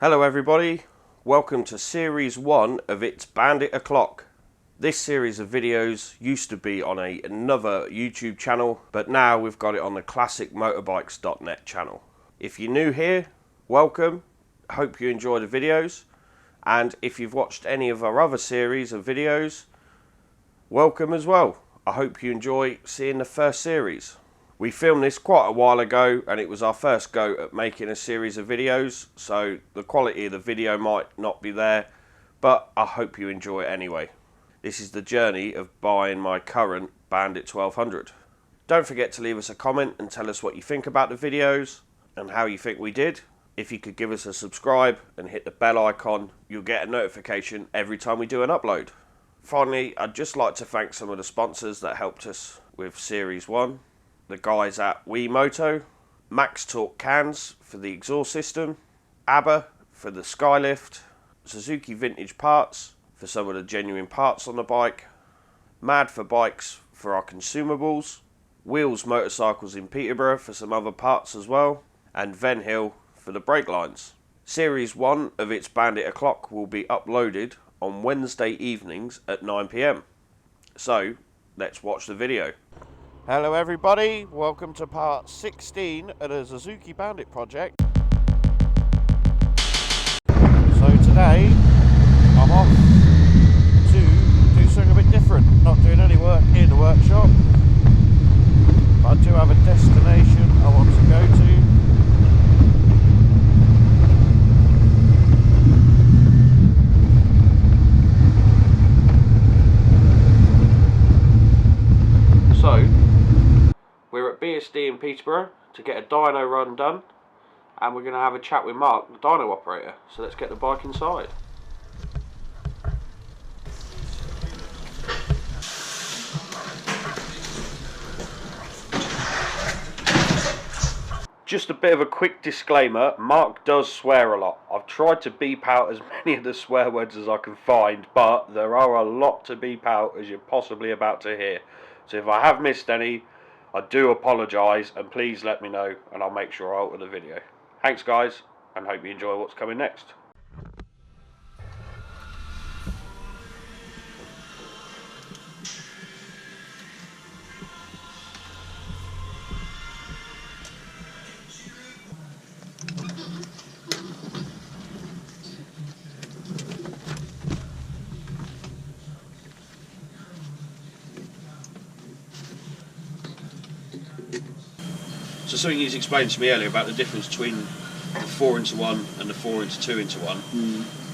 Hello everybody, welcome to series 1 of It's Bandit O'Clock. This series of videos used to be on another YouTube channel, but now we've got it on the classic-motorbikes.nett channel. If you're new here, welcome, hope you enjoy the videos, and if you've watched any of our other series of videos, welcome as well. I hope you enjoy seeing the first series. We filmed this quite a while ago and it was our first go at making a series of videos, so the quality of the video might not be there, but I hope you enjoy it anyway. This is the journey of buying my current Bandit 1200. Don't forget to leave us a comment and tell us what you think about the videos and how you think we did. If you could give us a subscribe and hit the bell icon, you'll get a notification every time we do an upload. Finally, I'd just like to thank some of the sponsors that helped us with series 1. The guys at Moto, Max Torque cans for the exhaust system, ABBA for the skylift, Suzuki Vintage Parts for some of the genuine parts on the bike, Mad for Bikes for our consumables, Wheels Motorcycles in Peterborough for some other parts as well, and Ven Hill for the brake lines. Series 1 of It's Bandit O'Clock will be uploaded on Wednesday evenings at 9 PM. So, let's watch the video. Hello everybody, welcome to part 16 of the Suzuki Bandit project. So today, I'm off to do something a bit different. Not doing any work in the workshop, but I do have a destination I want to go to. So, we're at BSD in Peterborough to get a dyno run done, and we're going to have a chat with Mark, the dyno operator. So let's get the bike inside. Just a bit of a quick disclaimer, Mark does swear a lot. I've tried to beep out as many of the swear words as I can find, but there are a lot to beep out, as you're possibly about to hear. So if I have missed any, I do apologise, and please let me know and I'll make sure I alter the video. Thanks guys, and hope you enjoy what's coming next. So something he's explained to me earlier about the difference between the 4x1 and the 4x2x1.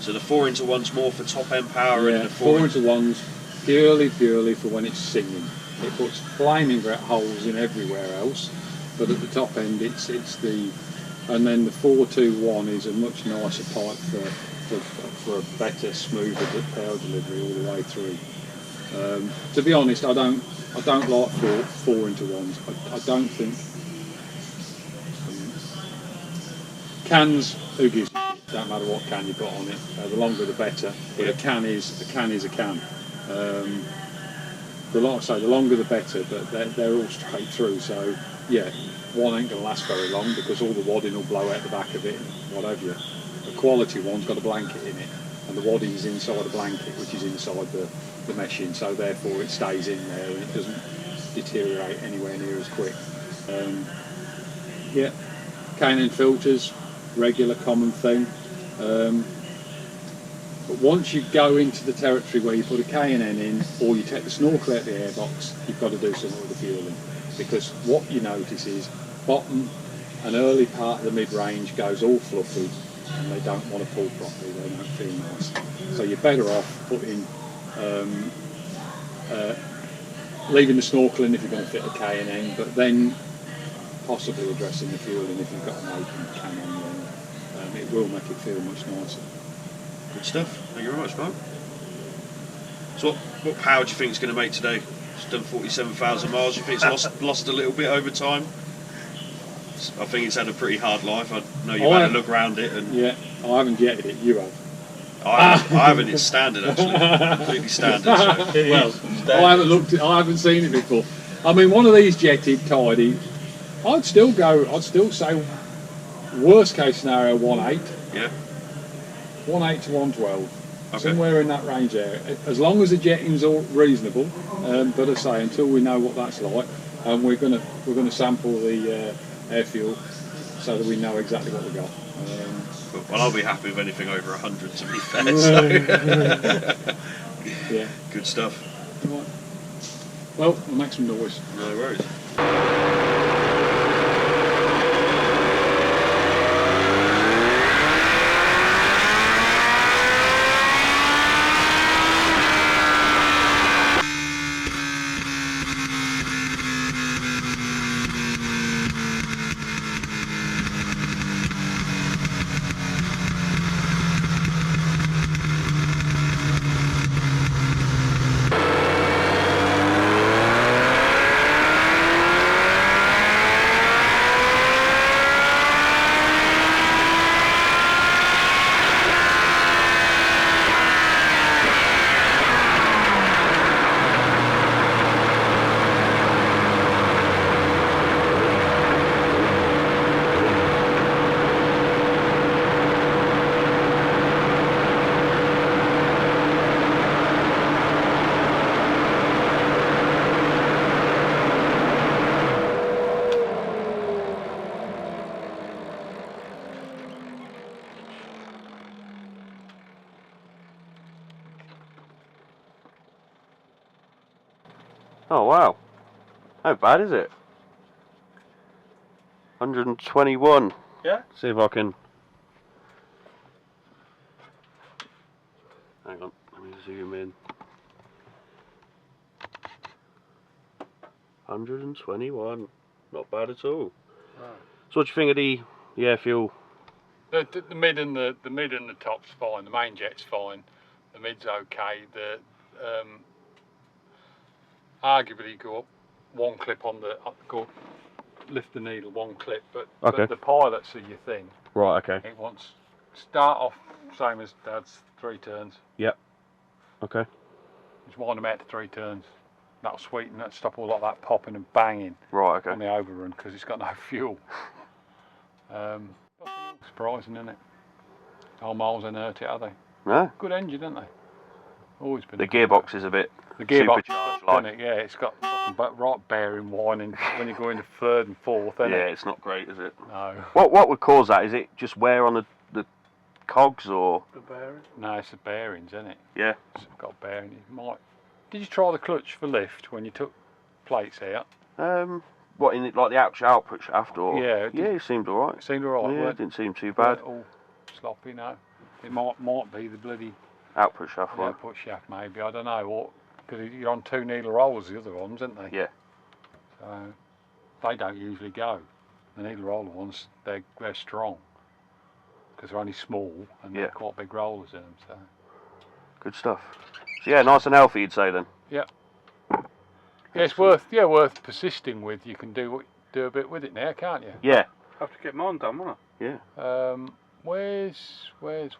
So the 4x1's more for top end power, and the 4x1's purely for when it's singing. It puts flaming great holes in everywhere else, but at the top end it's the, and then the 4x1 is a much nicer pipe for a better, smoother power delivery all the way through. To be honest, I don't like 4x1s. I don't think. Cans, who gives a shit? Don't matter what can you put on it. The longer the better. But a can is a can. The longer the better. But they're all straight through. So yeah, one ain't gonna last very long because all the wadding will blow out the back of it and what have you. A quality one's got a blanket in it, and the wadding is inside a blanket, which is inside the meshing. So therefore it stays in there and it doesn't deteriorate anywhere near as quick. Yeah, K&N filters. Regular common thing, but once you go into the territory where you put a K&N in or you take the snorkel out the airbox, you've got to do something with the fueling, because what you notice is bottom and early part of the mid-range goes all fluffy and they don't want to pull properly, they don't feel nice. So you're better off putting leaving the snorkel in if you're going to fit a K&N, but then possibly addressing the fueling if you've got an open can on there. It will make it feel much nicer. Good stuff. Thank you very much, Mark. So what power do you think it's going to make today? It's done 47,000 miles. Do you think it's lost a little bit over time? I think it's had a pretty hard life. I know you've had a look around it. And yeah, I haven't jetted it. You have. I haven't. It's standard actually, completely standard. So. Well, I haven't looked. I haven't seen it before. I mean, one of these jetted tidy, I'd still say worst case scenario 1.8. Yeah. 1.8 to 1.12. Okay. Somewhere in that range there. As long as the jetting's all reasonable, but I say until we know what that's like, we're gonna sample the air fuel so that we know exactly what we got. Well, I'll be happy with anything over 100 to be fair. So. Yeah. Good stuff. Right. Well, we'll make some noise. No worries. Oh wow, not bad is it? 121. Yeah. See if I can. Hang on, let me zoom in. 121, not bad at all. Right. So what do you think of the air fuel? The mid and the top's fine. The main jet's fine. The mid's okay. The arguably go up one clip on the lift the needle one clip, but the pilots are your thing. Right. Okay. It wants start off same as Dad's 3 turns. Yep. Okay. Just wind them out to 3 turns. That'll sweeten. That'll stop all of that popping and banging. Right. Okay. On the overrun because it's got no fuel. Surprising, isn't it? All miles ain't hurt it, are they? No. Good engine, isn't they? Always been. The gearbox is a bit supercharged, like. It? Yeah, it's got right bearing whining when you go into 3rd and 4th. Isn't it? It's not great, is it? No. What would cause that? Is it just wear on the cogs or? The bearing? No, it's the bearings, isn't it? Yeah. It's got bearing. You might. Did you try the clutch for lift when you took plates out? What in it, like the output shaft or? Yeah. Yeah, it seemed alright. It seemed alright. Yeah, it didn't seem too bad. All sloppy, no. It might be the bloody output shaft one. Output shaft maybe. I don't know. Because you're on 2 needle rollers, the other ones, aren't they? Yeah. So they don't usually go. The needle roller ones, they're strong because they're only small and they're quite big rollers in them. So good stuff. So yeah, nice and healthy, you'd say then. Yeah. Yeah, it's worth persisting with. You can do a bit with it now, can't you? Yeah. Have to get mine done, won't I? Yeah. Where's let's.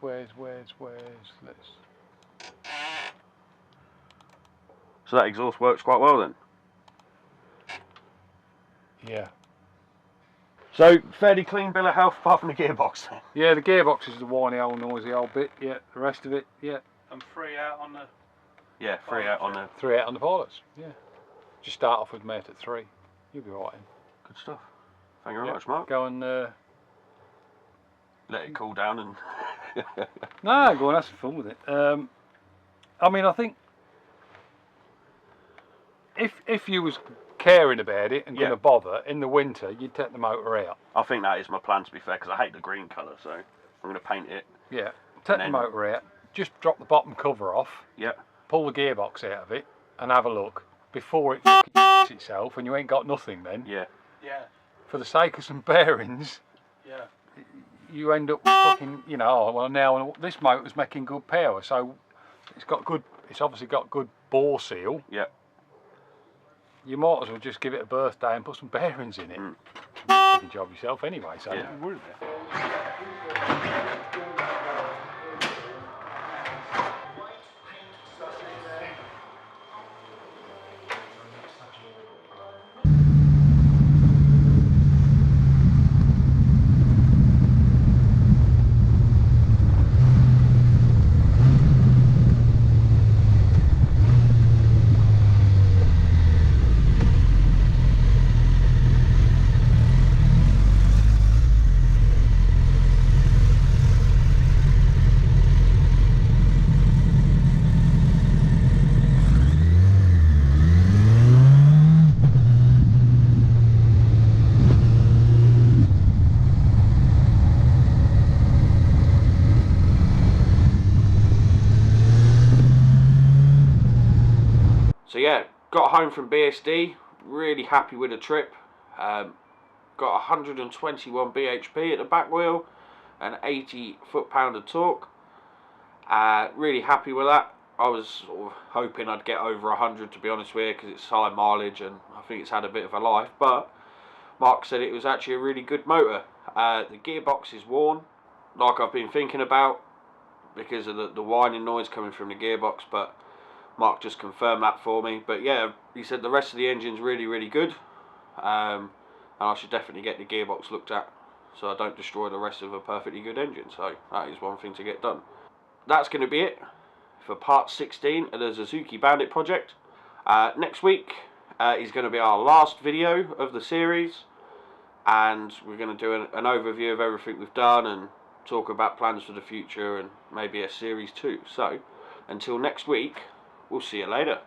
So that exhaust works quite well then. Yeah. So fairly clean bill of health apart from the gearbox. Yeah, the gearbox is the whiny old noisy old bit. Yeah, the rest of it, yeah. And 3 out on the. Yeah, 3 out on the. 3 out on the pilots. Yeah. Just start off with mate at 3. You'll be right in. Good stuff. Thank you very much, Mark. Go and let it cool down and. No, go on, have some fun with it. I mean, I think if you was caring about it and going to bother in the winter, you'd take the motor out. I think that is my plan, to be fair, because I hate the green colour, so I'm going to paint it. Yeah, take the motor out, just drop the bottom cover off. Yeah. Pull the gearbox out of it and have a look before it f***s itself and you ain't got nothing then. Yeah. Yeah. For the sake of some bearings. Yeah. You end up fucking, well now this motor's making good power, so it's obviously got good bore seal. Yeah. You might as well just give it a birthday and put some bearings in it. Mm. You do the job yourself anyway, so yeah. don't worry about it. So yeah, got home from BSD, really happy with the trip. Got 121 bhp at the back wheel and 80 foot-pound of torque. Really happy with that. I was sort of hoping I'd get over 100, to be honest with you, because it's high mileage and I think it's had a bit of a life, but Mark said it was actually a really good motor. The gearbox is worn, like I've been thinking about, because of the whining noise coming from the gearbox, but Mark just confirmed that for me. But yeah, he said the rest of the engine's really good, and I should definitely get the gearbox looked at so I don't destroy the rest of a perfectly good engine. So that is one thing to get done. That's going to be it for part 16 of the Suzuki Bandit project. Next week is going to be our last video of the series, and we're going to do an overview of everything we've done and talk about plans for the future and maybe a series 2. So until next week, we'll see you later.